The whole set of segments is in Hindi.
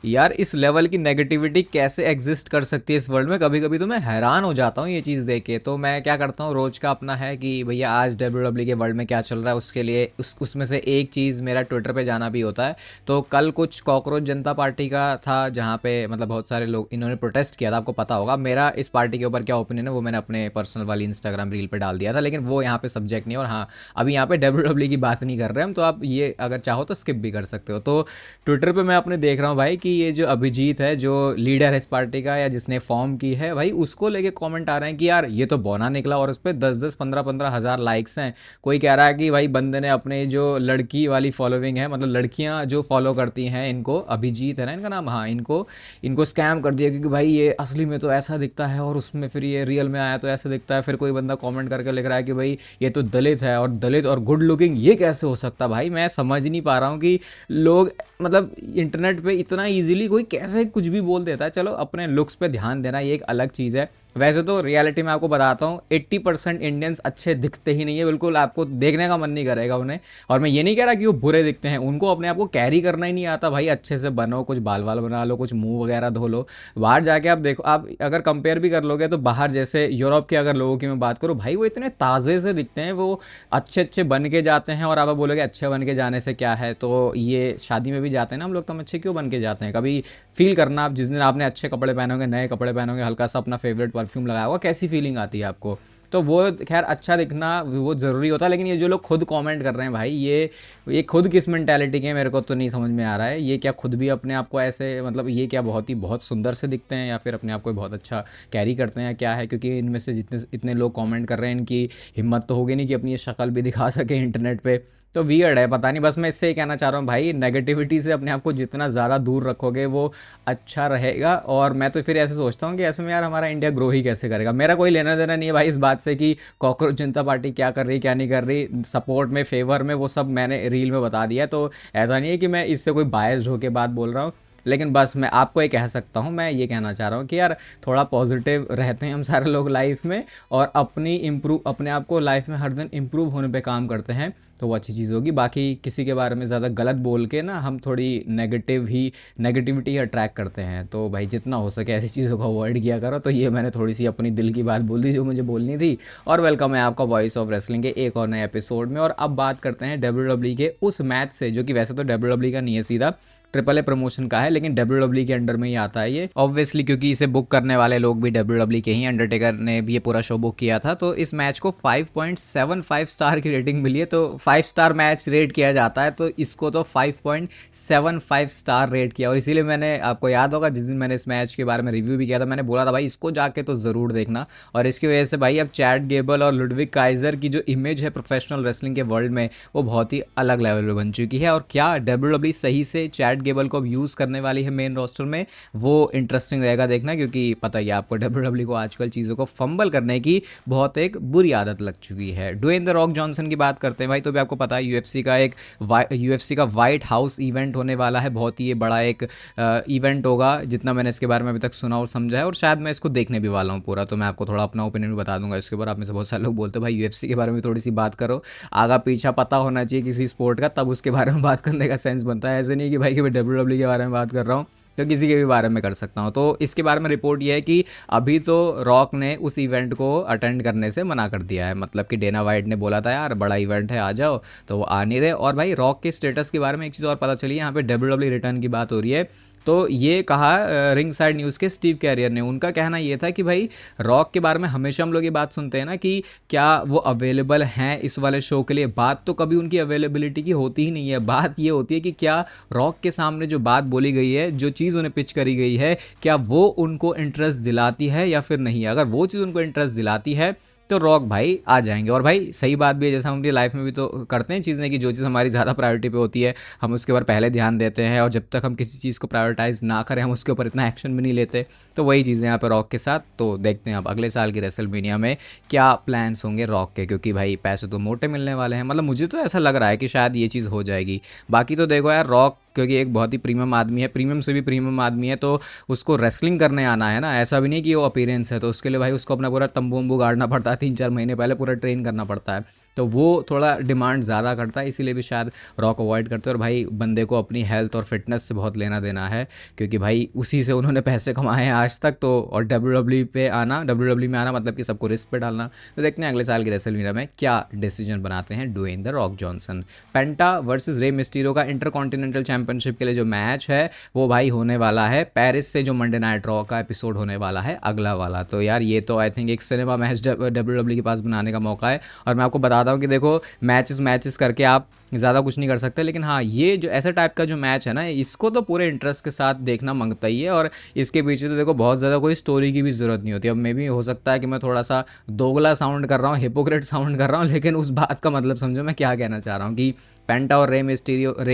यार इस लेवल की नेगेटिविटी कैसे एग्जिस्ट कर सकती है इस वर्ल्ड में, कभी कभी तो मैं हैरान हो जाता हूँ ये चीज़ देख के। तो मैं क्या करता हूँ, रोज का अपना है कि भैया आज डब्ल्यू के वर्ल्ड में क्या चल रहा है, उसके लिए उसमें से एक चीज़ मेरा ट्विटर पे जाना भी होता है। तो कल कुछ कॉकरोच जनता पार्टी का था, जहाँ पे मतलब बहुत सारे लोग इन्होंने प्रोटेस्ट किया था। आपको पता होगा मेरा इस पार्टी के ऊपर क्या ओपिनियन है, वो मैंने अपने पर्सनल वाली इंस्टाग्राम रील पे डाल दिया था, लेकिन वो यहाँ पे सब्जेक्ट नहीं है। और हाँ, अभी यहाँ पे डब्ल्यू की बात नहीं कर रहे हम, तो आप ये अगर चाहो तो स्किप भी कर सकते हो। तो ट्विटर पे मैं अपने देख रहा हूँ भाई कि ये जो अभिजीत है, जो लीडर है इस पार्टी का या जिसने फॉर्म की है भाई, उसको लेके कमेंट आ रहे हैं कि यार ये तो बौना निकला, और उस पर 10-10 15-15 हज़ार लाइक्स हैं। कोई कह रहा है कि भाई बंदे ने अपने जो लड़की वाली फॉलोइंग है, मतलब लड़कियां जो फॉलो करती हैं इनको, अभिजीत है ना इनका नाम, हाँ, इनको इनको स्कैम कर दिया, क्योंकि भाई ये असली में तो ऐसा दिखता है और उसमें फिर ये रियल में आया तो ऐसा दिखता है। फिर कोई बंदा कमेंट करके लिख रहा है कि भाई ये तो दलित है, और दलित और गुड लुकिंग ये कैसे हो सकता। भाई मैं समझ नहीं पा रहा हूँ कि लोग मतलब इंटरनेट पे इतना इजीली कोई कैसे कुछ भी बोल देता है। चलो अपने लुक्स पे ध्यान देना ये एक अलग चीज़ है, वैसे तो रियलिटी में आपको बताता हूँ 80% इंडियंस अच्छे दिखते ही नहीं है, बिल्कुल आपको देखने का मन नहीं करेगा उन्हें। और मैं ये नहीं कह रहा कि वो बुरे दिखते हैं, उनको अपने आप को कैरी करना ही नहीं आता। भाई अच्छे से बनो, कुछ बाल वाल बना लो, कुछ मुंह वगैरह धो लो। बाहर जाके आप देखो, आप अगर कंपेयर भी कर लोगे तो बाहर जैसे यूरोप के अगर लोगों की मैं बात करूँ भाई, वो इतने ताज़े से दिखते हैं, वो अच्छे अच्छे बन के जाते हैं। और आप बोलोगे अच्छे बन के जाने से क्या है, तो ये शादी में भी जाते हैं ना हम लोग, तो हम अच्छे क्यों बन के जाते हैं। कभी फील करना, आप जिस दिन आपने अच्छे कपड़े पहने होंगे, नए कपड़े पहने होंगे, हल्का सा अपना फेवरेट परफ्यूम लगाया होगा, कैसी फीलिंग आती है आपको। तो वो खैर अच्छा दिखना वो ज़रूरी होता है, लेकिन ये जो लोग खुद कमेंट कर रहे हैं भाई, ये खुद किस मेंटालिटी के हैं मेरे को तो नहीं समझ में आ रहा है। ये क्या खुद भी अपने आप को ऐसे मतलब ये क्या बहुत ही बहुत सुंदर से दिखते हैं, या फिर अपने आप को बहुत अच्छा कैरी करते हैं, या क्या है। क्योंकि इनमें से जितने इतने लोग कमेंट कर रहे हैं, इनकी हिम्मत तो होगी नहीं कि अपनी ये शक्ल भी दिखा सके इंटरनेट पे। तो वियर्ड है, पता नहीं। बस मैं इससे ही कहना चाह रहा हूँ भाई, नेगेटिविटी से अपने आप को जितना ज़्यादा दूर रखोगे वो अच्छा रहेगा। और मैं तो फिर ऐसे सोचता हूँ कि ऐसे में यार हमारा इंडिया ग्रो ही कैसे करेगा। मेरा कोई लेना देना नहीं है भाई इस बात से कि कॉकरोच जनता पार्टी क्या कर रही क्या नहीं कर रही, सपोर्ट में फेवर में वो सब मैंने रील में बता दिया। तो ऐसा नहीं है कि मैं इससे कोई बायस्ड होकर बात बोल रहा हूँ, लेकिन बस मैं आपको ये कह सकता हूँ, मैं ये कहना चाह रहा हूँ कि यार थोड़ा पॉजिटिव रहते हैं हम सारे लोग लाइफ में, और अपने आप को लाइफ में हर दिन इम्प्रूव होने पे काम करते हैं, तो वो अच्छी चीज़ होगी। बाकी किसी के बारे में ज़्यादा गलत बोल के ना हम थोड़ी नेगेटिविटी अट्रैक्ट करते हैं। तो भाई जितना हो सके ऐसी चीज़ों को अवॉइड किया करो। तो ये मैंने थोड़ी सी अपनी दिल की बात बोल दी जो मुझे बोलनी थी। और वेलकम है आपका वॉइस ऑफ रेसलिंग के एक और नए एपिसोड में। और अब बात करते हैं डब्ल्यू के उस मैच से, जो कि वैसे तो डब्ल्यू का नहीं है, सीधा ट्रिपल ए प्रमोशन का है, लेकिन डब्ल्यू के अंडर में ही आता है ये ऑब्वियसली, क्योंकि इसे बुक करने वाले लोग भी डब्ल्यू के ही, अंडरटेकर ने भी ये पूरा शो बुक किया था। तो इस मैच को 5.75 स्टार की रेटिंग मिली है। तो 5 स्टार मैच रेट किया जाता है, तो इसको तो 5.75 स्टार रेट किया। और इसीलिए मैंने, आपको याद होगा जिस दिन मैंने इस मैच के बारे में रिव्यू भी किया था, मैंने बोला था भाई इसको जाके तो ज़रूर देखना। और इसकी वजह से भाई अब चैट गेबल और लुडविग काइजर की जो इमेज है प्रोफेशनल रेसलिंग के वर्ल्ड में, वो बहुत ही अलग लेवल पे बन चुकी है। और क्या डब्ल्यू सही से चैट गेबल को अब यूज़ करने वाली है मेन रोस्टर में, वो इंटरेस्टिंग रहेगा देखना। क्योंकि पता ही है आपको डब्ल्यू को आजकल चीज़ों को फंबल करने की बहुत एक बुरी आदत लग चुकी है। ड्वेन द रॉक जॉनसन की बात करते हैं भाई, तो भी आपको पता है यूएफसी का व्हाइट हाउस इवेंट होने वाला है। बहुत ही ये बड़ा एक इवेंट होगा, जितना मैंने इसके बारे में अभी तक सुना और समझा है। और शायद मैं इसको देखने भी वाला हूँ पूरा, तो मैं आपको थोड़ा अपना ओपिनियन भी बता दूंगा इसके ऊपर। आप में से बहुत सारे लोग बोलते हैं भाई यूएफसी के बारे में थोड़ी सी बात करो, आगा पीछा पता होना चाहिए किसी स्पोर्ट का, तब उसके बारे में बात करने का सेंस बनता है। ऐसे नहीं कि भाई कि मैं डब्ल्यू के बारे में बात कर रहा हूँ तो किसी के भी बारे में कर सकता हूँ। तो इसके बारे में रिपोर्ट ये है कि अभी तो रॉक ने उस इवेंट को अटेंड करने से मना कर दिया है। मतलब कि डेना वाइट ने बोला था यार बड़ा इवेंट है आ जाओ, तो वो आ नहीं रहे। और भाई रॉक के स्टेटस के बारे में एक चीज़ और पता चली, यहाँ पे डब्ल्यू रिटर्न की बात हो रही है। तो ये कहा रिंग साइड न्यूज़ के स्टीव कैरियर ने, उनका कहना ये था कि भाई रॉक के बारे में हमेशा हम लोग ये बात सुनते हैं ना कि क्या वो अवेलेबल हैं इस वाले शो के लिए। बात तो कभी उनकी अवेलेबिलिटी की होती ही नहीं है, बात ये होती है कि क्या रॉक के सामने जो बात बोली गई है, जो चीज़ उन्हें पिच करी गई है, क्या वो उनको इंटरेस्ट दिलाती है या फिर नहीं। अगर वो चीज़ उनको इंटरेस्ट दिलाती है तो रॉक भाई आ जाएंगे। और भाई सही बात भी है, जैसा हम अपनी लाइफ में भी तो करते हैं चीज़ें कि जो चीज़ हमारी ज़्यादा प्रायोरिटी पे होती है हम उसके ऊपर पहले ध्यान देते हैं, और जब तक हम किसी चीज़ को प्रायोरिटाइज ना करें हम उसके ऊपर इतना एक्शन भी नहीं लेते। तो वही चीज़ें यहाँ पे रॉक के साथ। तो देखते हैं अब अगले साल की रेसलमेनिया में क्या प्लान्स होंगे रॉक के, क्योंकि भाई पैसे तो मोटे मिलने वाले हैं। मतलब मुझे तो ऐसा लग रहा है कि शायद ये चीज़ हो जाएगी। बाकी तो देखो यार, रॉक क्योंकि एक बहुत ही प्रीमियम आदमी है, प्रीमियम से भी प्रीमियम आदमी है, तो उसको रेसलिंग करने आना है ना, ऐसा भी नहीं कि वो अपीयरेंस है। तो उसके लिए भाई उसको अपना पूरा तंबू वंबू गाड़ना पड़ता है, 3-4 महीने पहले पूरा ट्रेन करना पड़ता है। तो वो थोड़ा डिमांड ज़्यादा करता है, इसीलिए भी शायद रॉक अवॉइड करते हैं। और भाई बंदे को अपनी हेल्थ और फिटनेस से बहुत लेना देना है, क्योंकि भाई उसी से उन्होंने पैसे कमाए हैं आज तक। तो और डब्ल्यू में आना मतलब कि सबको रिस्क पे डालना। तो देखते हैं अगले साल की रेसलमेनिया में क्या डिसीजन बनाते हैं Dwayne the Rock Johnson. Penta versus Rey Mysterio का इंटरकॉन्टिनेंटल चैंपियनशिप के लिए जो मैच है वो भाई होने वाला है पेरिस से, जो मंडे नाइट रॉ का एपिसोड होने वाला है अगला वाला। तो यार ये तो आई थिंक एक सिनेमा मैच डब्ल्यू के पास बनाने का मौका है। और मैं आपको बताता हूँ कि देखो मैचेस करके आप ज़्यादा कुछ नहीं कर सकते, लेकिन हाँ ये जो ऐसे टाइप का जो मैच है ना, इसको तो पूरे इंटरेस्ट के साथ देखना मांगता ही है। और इसके पीछे तो देखो बहुत ज़्यादा कोई स्टोरी की भी ज़रूरत नहीं होती। अब मे भी हो सकता है कि मैं थोड़ा सा दोगला साउंड कर रहा हूँ, हिपोक्रेट साउंड कर रहा हूँ, लेकिन उस बात का मतलब समझो मैं क्या कहना चाह रहा हूँ कि पेंटा और रे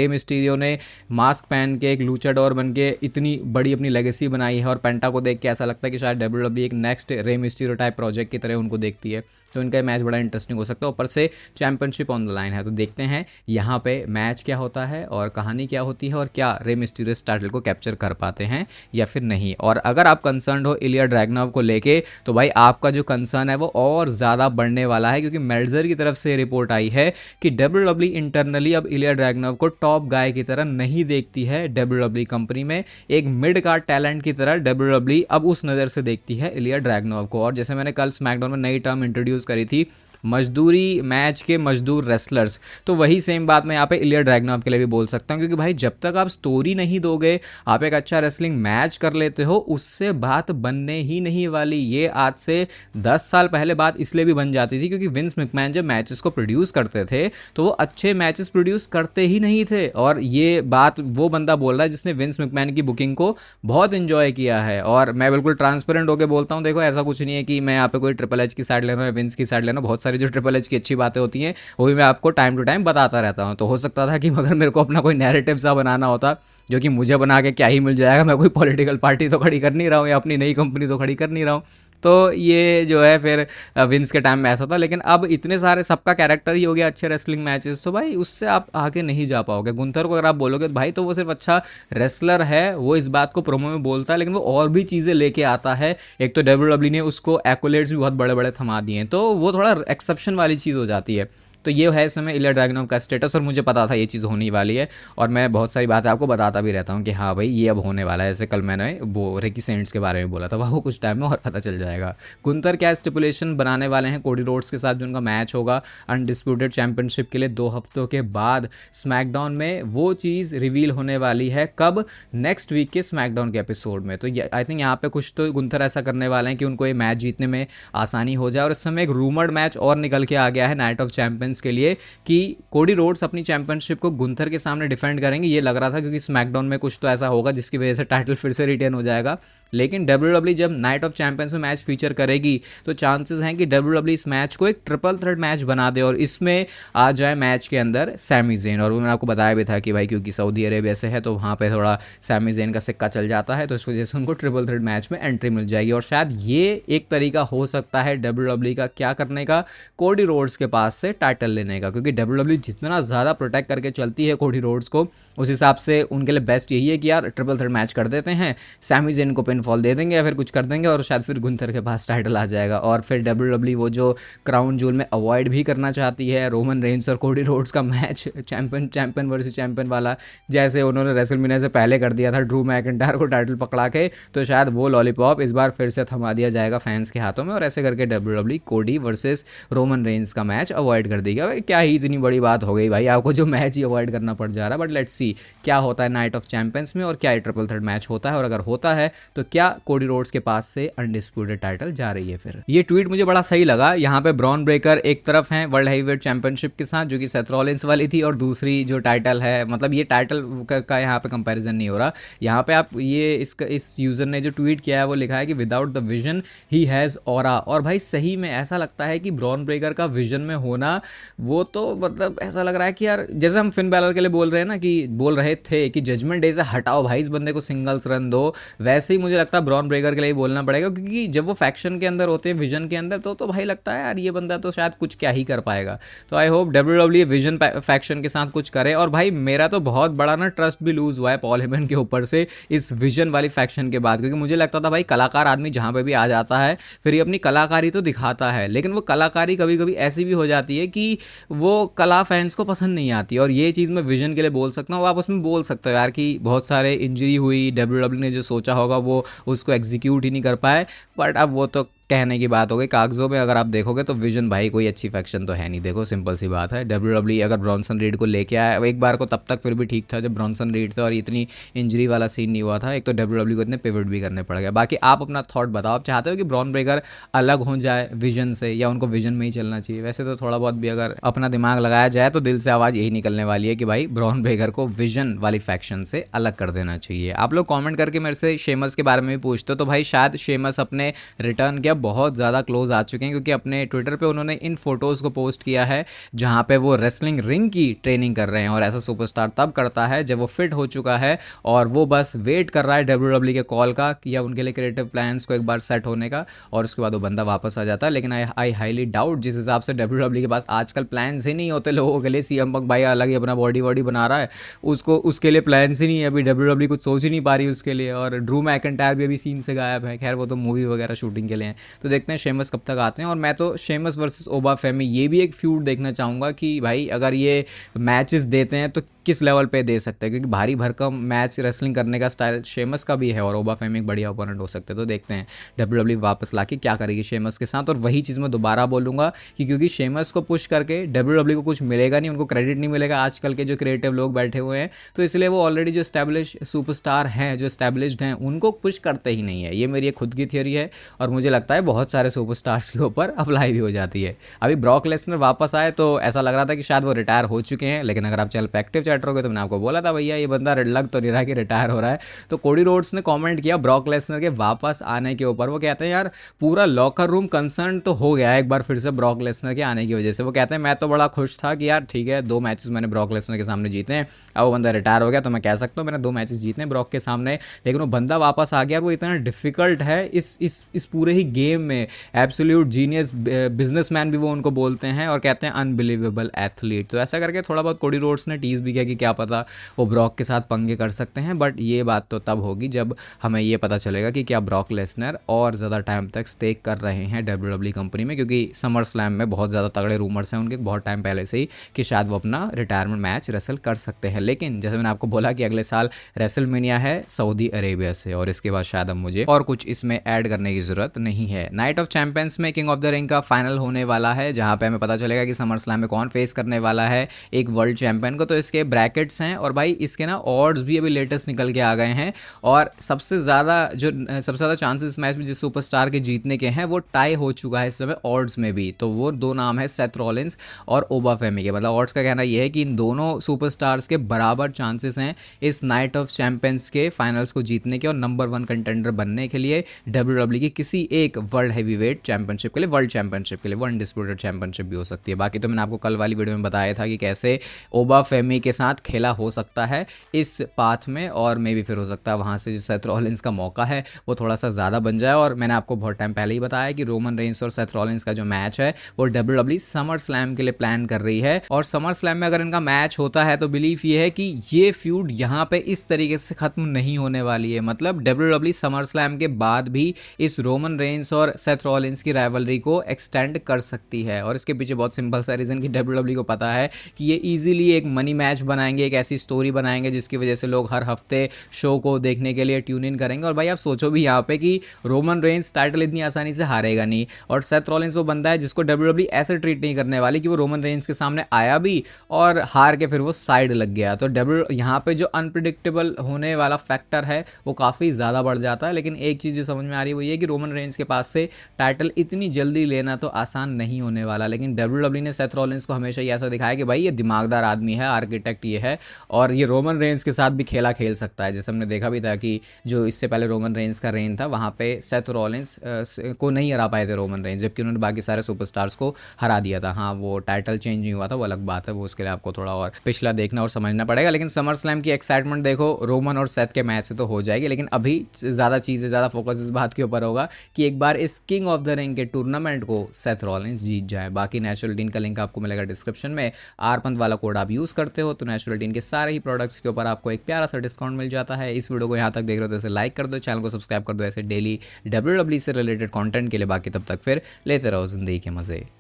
मिस्टीरियो ने मास्क पहन के एक लूचाडोर बन के इतनी बड़ी अपनी लेगेसी बनाई है। और पेंटा को देख के ऐसा लगता है कि शायद डब्ल्यू एक next Rey Mysterio type project की तरह उनको देखती है। तो इनका मैच बड़ा इंटरेस्टिंग हो सकता है, ऊपर से चैंपियनशिप ऑन द लाइन है। तो देखते हैं यहाँ पे मैच क्या होता है और कहानी क्या होती है, और क्या रे मिस्टीरियो इस टाइटल को कैप्चर कर पाते हैं या फिर नहीं। और अगर आप कंसर्न हो इलिया ड्रैगनोव को लेके, तो भाई आपका जो कंसर्न है वो और ज़्यादा बढ़ने वाला है, क्योंकि मेल्जर की तरफ से रिपोर्ट आई है कि डब्ल्यू इंटरनली अब इलिया ड्रैगनोव को टॉप गाय की तरह नहीं देखती है। डब्ल्यू कंपनी में एक मिड कार्ड टैलेंट की तरह डब्ल्यू अब उस नज़र से देखती है इलिया ड्रैगनोव को। और जैसे मैंने कल स्मैकडाउन में नई टर्म इंट्रोड्यूस करी थी, मजदूरी मैच के मजदूर रेसलर्स, तो वही सेम बात मैं यहाँ पे इलिया ड्रैगनोव के लिए भी बोल सकता हूँ। क्योंकि भाई जब तक आप स्टोरी नहीं दोगे, आप एक अच्छा रेसलिंग मैच कर लेते हो, उससे बात बनने ही नहीं वाली। ये आज से 10 साल पहले बात इसलिए भी बन जाती थी क्योंकि विंस मैकमैन जब मैचेस को प्रोड्यूस करते थे तो वो अच्छे मैचेस प्रोड्यूस करते ही नहीं थे। और ये बात वो बंदा बोल रहा है जिसने विंस मैकमैन की बुकिंग को बहुत इंजॉय किया है। और मैं बिल्कुल ट्रांसपेरेंट होकर बोलता हूँ, देखो ऐसा कुछ नहीं है कि मैं यहाँ पे कोई ट्रिपल एच की साइड ले रहा हूँ या विंस की साइड ले रहा हूँ। बहुत सारी जो ट्रिपल एच की अच्छी बातें होती हैं वो भी मैं आपको टाइम टू टाइम बताता रहता हूँ। तो हो सकता था कि अगर मेरे को अपना कोई नैरेटिव सा बनाना होता, जो कि मुझे बना के क्या ही मिल जाएगा, मैं कोई पॉलिटिकल पार्टी तो खड़ी कर नहीं रहा हूँ या अपनी नई कंपनी तो खड़ी कर नहीं रहा हूँ। तो ये जो है फिर विंस के टाइम में ऐसा था, लेकिन अब इतने सारे सबका कैरेक्टर ही हो गया अच्छे रेसलिंग मैचेस, तो भाई उससे आप आगे नहीं जा पाओगे। गुंथर को अगर आप बोलोगे तो भाई तो वो सिर्फ अच्छा रेसलर है, वो इस बात को प्रोमो में बोलता है, लेकिन वो और भी चीज़ें लेके आता है। एक तो डब्ल्यू ने उसको एक्कोलेट्स भी बहुत बड़े बड़े थमा दिए हैं, तो वो थोड़ा एक्सेप्शन वाली चीज़ हो जाती है। तो ये है इस समय इलिया ड्रैगनोव का स्टेटस, और मुझे पता था ये चीज़ होने वाली है। और मैं बहुत सारी बातें आपको बताता भी रहता हूँ कि हाँ भाई ये अब होने वाला है। जैसे कल मैंने वो रिकी सेंट्स के बारे में बोला था, वो कुछ टाइम में और पता चल जाएगा। गुंतर क्या स्टिपुलेशन बनाने वाले हैं कोडी रोड्स के साथ जो उनका मैच होगा अनडिस्प्यूटेड चैंपियनशिप के लिए 2 हफ्तों के बाद स्मैकडाउन में, वो चीज़ रिवील होने वाली है कब, नेक्स्ट वीक के स्मैकडाउन के एपिसोड में। तो आई थिंक यहाँ पे कुछ तो गुंतर ऐसा करने वाले हैं कि उनको ये मैच जीतने में आसानी हो जाए। और इस समय एक रूमर्ड मैच और निकल के आ गया है नाइट ऑफ चैंपियंस के लिए कि कोडी रोड्स अपनी चैंपियनशिप को गुंथर के सामने डिफेंड करेंगे। ये लग रहा था क्योंकि स्मैकडाउन में कुछ तो ऐसा होगा जिसकी वजह से टाइटल फिर से रिटेन हो जाएगा। लेकिन डब्ल्यू जब नाइट ऑफ चैंपियंस में मैच फीचर करेगी तो चांसेस हैं कि डब्ल्यू इस मैच को एक ट्रिपल थ्रेट मैच बना दे और इसमें आ जाए मैच के अंदर सैमी ज़ेन। और वो मैंने आपको बताया भी था कि भाई क्योंकि सऊदी अरेबिया से है तो वहाँ पे थोड़ा सैमी ज़ेन का सिक्का चल जाता है, तो इस वजह से उनको ट्रिपल थ्रेट मैच में एंट्री मिल जाएगी। और शायद ये एक तरीका हो सकता है डब्ल्यू का क्या करने का, कोडी रोड्स के पास से टाइटल लेने का। क्योंकि डब्ल्यू जितना ज़्यादा प्रोटेक्ट करके चलती है कोडी रोड्स को, उस हिसाब से उनके लिए बेस्ट यही है कि यार ट्रिपल थ्रेट मैच कर देते हैं, सैमी ज़ेन को पिनफॉल दे देंगे या फिर कुछ कर देंगे और शायद फिर गुंथर के पास टाइटल आ जाएगा। और फिर डब्ल्यू वो जो क्राउन जूल में अवॉइड भी करना चाहती है रोमन रेंस और कोडी रोड्स का मैच चैंपियन वर्सेस चैंपियन वाला, जैसे उन्होंने रेसलमेनिया से पहले कर दिया था ड्रू मैकिंटायर को टाइटल पकड़ा के, तो शायद वो लॉलीपॉप इस बार फिर से थमा दिया जाएगा फैंस के हाथों में। और ऐसे करके डब्ल्यू कोडी वर्सेस रोमन रेंस का मैच अवॉइड कर देगा। क्या ही इतनी बड़ी बात हो गई भाई, आपको जो मैच ही अवॉइड करना पड़ जा रहा है। बट लेट्स सी क्या होता है नाइट ऑफ चैंपियंस में और क्या ट्रिपल थ्रेट मैच होता है, और अगर होता है तो क्या कोडी रोड्स के पास से अनडिस्प्यूटेड टाइटल जा रही है। फिर ये ट्वीट मुझे बड़ा सही लगा। यहाँ पे ब्रॉन ब्रेकर एक तरफ है वर्ल्ड हैवीवेट चैंपियनशिप के साथ जो कि सेथ रॉलिंस वाली थी, और दूसरी जो टाइटल है, मतलब ये टाइटल का यहाँ पे कंपैरिजन नहीं हो रहा। यहाँ पे आप ये इस यूजर ने जो ट्वीट किया है वो लिखा है कि without the vision he has aura. और भाई सही में ऐसा लगता है कि ब्रॉन ब्रेकर का विजन में होना, वो तो मतलब ऐसा लग रहा है कि यार जैसे हम फिन बैलर के लिए बोल रहे हैं ना, कि बोल रहे थे कि जजमेंट डे से हटाओ भाई इस बंदे को, सिंगल्स रन दो, वैसे ही मुझे मुझे लगता है ब्रॉन ब्रेकर के लिए बोलना पड़ेगा, क्योंकि जब वो फैक्शन के अंदर होते हैं, विजन के अंदर, तो भाई लगता है यार ये बंदा तो शायद कुछ क्या ही कर पाएगा। तो I hope WWE Vision faction के साथ कुछ करे। और भाई मेरा तो बहुत बड़ा ना ट्रस्ट भी लूज हुआ है पॉल हेमन के ऊपर से इस विजन वाली फैक्शन के बाद, क्योंकि मुझे लगता था भाई कलाकार आदमी जहाँ पे भी आ जाता है फिर ये अपनी कलाकारी तो दिखाता है, लेकिन वो कलाकारी कभी कभी ऐसी भी हो जाती है कि वो कला फैंस को पसंद नहीं आती। और ये चीज़ मैं विजन के लिए बोल सकता हूँ। आप उसमें बोल सकते हो यार कि बहुत सारे इंजरी हुई, WWE ने जो सोचा होगा वो उसको एग्जीक्यूट ही नहीं कर पाए, बट अब वो तो कहने की बात हो गई। कागजों में अगर आप देखोगे तो विजन भाई कोई अच्छी फैक्शन तो है नहीं। देखो सिंपल सी बात है, WWE अगर ब्रॉन्सन रीड को लेके आया एक बार को, तब तक फिर भी ठीक था जब ब्रॉन्सन रीड थे और इतनी इंजरी वाला सीन नहीं हुआ था। एक तो WWE को इतने पिवट भी करने पड़ गए। बाकी आप अपना थॉट बताओ, आप चाहते हो कि ब्रॉन ब्रेकर अलग हो जाए विजन से, या उनको विजन में ही चलना चाहिए? वैसे तो थोड़ा बहुत भी अगर अपना दिमाग लगाया जाए तो दिल से आवाज़ यही निकलने वाली है कि भाई ब्रॉन ब्रेकर को विजन वाली फैक्शन से अलग कर देना चाहिए। आप लोग कॉमेंट करके मेरे से शेमस के बारे में भी पूछते हो, तो भाई शायद शेमस अपने रिटर्न के बहुत ज़्यादा क्लोज आ चुके हैं, क्योंकि अपने ट्विटर पे उन्होंने इन फोटोज़ को पोस्ट किया है जहां पे वो रेसलिंग रिंग की ट्रेनिंग कर रहे हैं। और ऐसा सुपरस्टार तब करता है जब वो फिट हो चुका है और वो बस वेट कर रहा है WWE के कॉल का या उनके लिए क्रिएटिव प्लान्स को एक बार सेट होने का, और उसके बाद वो बंदा वापस आ जाता है। लेकिन आई हाईली डाउट, जिस हिसाब से WWE के पास आजकल प्लान्स ही नहीं होते लोगों के लिए, CM पंक भाई अलग ही अपना बॉडी बना रहा है, उसको उसके लिए प्लान्स ही नहीं है अभी, WWE कुछ सोच ही नहीं पा रही उसके लिए। और ड्रू मैकिंटायर भी अभी सीन से गायब है, खैर वो तो मूवी वगैरह शूटिंग के लिए हैं। तो देखते हैं शेमस कब तक आते हैं। और मैं तो शेमस वर्सेस ओबा फेमी ये भी एक फ्यूड देखना चाहूँगा कि भाई अगर ये मैचेस देते हैं तो किस लेवल पे दे सकते हैं, क्योंकि भारी भरकम मैच रेसलिंग करने का स्टाइल शेमस का भी है और ओबा फेमी एक बढ़िया ओपोनेंट हो सकते हैं। तो देखते हैं WWE वापस लाके क्या करेगी शेमस के साथ। और वही चीज़ मैं दोबारा बोलूँगा कि क्योंकि शेमस को पुश करके WWE को कुछ मिलेगा नहीं, उनको क्रेडिट नहीं मिलेगा आजकल के जो क्रिएटिव लोग बैठे हुए हैं, तो इसलिए वो ऑलरेडी जो स्टैब्लिश सुपरस्टार हैं, जो स्टैब्लिश्ड हैं, उनको पुश करते ही नहीं है। ये मेरी खुद की थियोरी है और मुझे लगता है बहुत सारे सुपरस्टार्स के ऊपर अप्लाई भी हो जाती है। अभी ब्रॉक लेसनर वापस आए तो ऐसा लग रहा था कि शायद वो रिटायर हो चुके हैं, लेकिन अगर आप चैनल पे एक्टिव चैट रहोगे तो मैंने आपको बोला था भैया ये बंदा लग तो नहीं रहा कि रिटायर हो रहा है। तो कोडी रोड्स ने कमेंट किया ब्रॉक लेसनर के वापस आने के ऊपर। वो कहते हैं यार पूरा लॉकर रूम कंसर्न तो हो गया है एक बार फिर से ब्रॉक लेसनर के आने की वजह से। वो कहते हैं मैं तो बड़ा खुश था कि यार ठीक है 2 मैचेस मैंने ब्रॉक लेसनर के सामने जीते हैं, अब वो बंदा रिटायर हो गया तो मैं कह सकता हूँ मैंने 2 मैचेस जीते हैं ब्रॉक के सामने, लेकिन वो बंदा वापस आ गया। वो इतना डिफिकल्ट है इस पूरे ही गेम में, एब्सोल्यूट जीनियस बिजनेसमैन भी वो उनको बोलते हैं और कहते हैं अनबिलीवेबल एथलीट। तो ऐसा करके थोड़ा बहुत कोडी रोड्स ने टीज भी किया कि क्या पता वो ब्रॉक के साथ पंगे कर सकते हैं, बट ये बात तो तब होगी जब हमें ये पता चलेगा कि क्या ब्रॉक लेसनर और ज़्यादा टाइम तक स्टे कर रहे हैं WWE कंपनी में, क्योंकि समर स्लैम में बहुत ज़्यादा तगड़े रूमर्स हैं उनके बहुत टाइम पहले से ही कि शायद वो अपना रिटायरमेंट मैच रेसल कर सकते हैं। लेकिन जैसे मैंने आपको बोला कि अगले साल रेसलमेनिया है सऊदी अरेबिया से, और इसके बाद शायद अब मुझे और कुछ इसमें ऐड करने की ज़रूरत नहीं है। नाइट ऑफ चैंपियंस में किंग ऑफ द रिंग का फाइनल होने वाला है, जहाँ पे हमें पता चलेगा कि समर स्लैम में कौन फेस करने वाला है एक वर्ल्ड चैंपियन को। तो इसके ब्रैकेट्स हैं और भाई इसके ना ऑड्स भी अभी लेटेस्ट निकल के आ गए हैं, और सबसे ज़्यादा चांसेस इस मैच में जिस सुपरस्टार के जीतने के हैं वो टाई हो चुका है इस समय ऑड्स में भी। तो वो 2 नाम है सेथ रॉलिंस और ओबा फेमी के। मतलब ऑड्स का कहना ये है कि इन दोनों सुपरस्टार्स के बराबर चांसेस हैं इस नाइट ऑफ चैंपियंस के फाइनल्स को जीतने के और नंबर 1 कंटेंडर बनने के लिए WWE की किसी एक वर्ल्ड हैवीवेट चैंपियनशिप के लिए, वर्ल्ड चैंपियनशिप के लिए, वन डिस्प्यूटेड चैंपियनशिप भी हो सकती है। बाकी तो मैंने आपको कल वाली वीडियो में बताया था कि कैसे ओबा फेमी के साथ खेला हो सकता है इस पाथ में, और मे भी फिर हो सकता है वहाँ से जो सेथ रॉलिंस का मौका है वो थोड़ा सा ज़्यादा बन जाए। और मैंने आपको बहुत टाइम पहले ही बताया कि रोमन रेंस और सेथ रॉलिंस का जो मैच है वो WWE समर स्लैम के लिए प्लान कर रही है, और समर स्लैम में अगर इनका मैच होता है तो बिलीव ये है कि ये फ्यूड यहाँ पे इस तरीके से खत्म नहीं होने वाली है। मतलब WWE समर स्लैम के बाद भी इस रोमन रेंस और सेथ रॉलिंस की राइवलरी को एक्सटेंड कर सकती है, और इसके पीछे बहुत सिंपल सा रीज़न कि WWE को पता है कि ये ईजिली एक मनी मैच बनाएंगे, एक ऐसी स्टोरी बनाएंगे जिसकी वजह से लोग हर हफ्ते शो को देखने के लिए ट्यून इन करेंगे। और भाई आप सोचो भी यहाँ पे कि रोमन रेंस टाइटल इतनी आसानी से हारेगा नहीं, और सेथ रॉलिंस वो बंदा है जिसको WWE ऐसे ट्रीट नहीं करने वाली कि वो रोमन रेंस के सामने आया भी और हार के फिर वो साइड लग गया। तो यहाँ पे जो अनप्रिडिक्टेबल होने वाला फैक्टर है वो काफ़ी ज़्यादा बढ़ जाता है। लेकिन एक चीज़ जो समझ में आ रही है वो ये कि रोमन रेंस के पास से टाइटल इतनी जल्दी लेना तो आसान नहीं होने वाला। लेकिन WWE ने सेथ रॉलिंस को हमेशा ही ऐसा दिखाया कि भाई ये दिमागदार आदमी है, आर्किटेक्ट ये है, और ये रोमन रेंस के साथ भी खेला खेल सकता है। जैसे हमने देखा भी था कि जो इससे पहले रोमन रेंस का रेन था वहाँ पे सेथ रॉलिंस को नहीं हरा पाए थे रोमन रेंस, जबकि उन्होंने बाकी सारे सुपरस्टार्स को हरा दिया था। हाँ, वो टाइटल चेंज नहीं हुआ था, वो अलग बात है, वो उसके लिए आपको थोड़ा और पिछला देखना और समझना पड़ेगा। लेकिन समर स्लैम की एक्साइटमेंट देखो रोमन और सेथ के मैच से तो हो जाएगी, लेकिन अभी ज़्यादा चीज़ें, ज़्यादा फोकस इस बात के ऊपर होगा कि एक बार इस किंग ऑफ द रिंग के टूर्नामेंट को सेथ रॉलिंस जीत जाए। बाकी नेचुरल डीन का लिंक आपको मिलेगा डिस्क्रिप्शन में। आरपंथ वाला कोड आप यूज़ करते हो तो नेचुरल डीन के सारे ही प्रोडक्ट्स के ऊपर आपको एक प्यारा सा डिस्काउंट मिल जाता है। इस वीडियो को यहाँ तक देख रहे हो तो इसे लाइक कर दो, चैनल को सब्सक्राइब कर दो ऐसे डेली WWE से रिलेटेड कंटेंट के लिए। बाकी तब तक फिर लेते रहो ज़िंदगी के मज़े।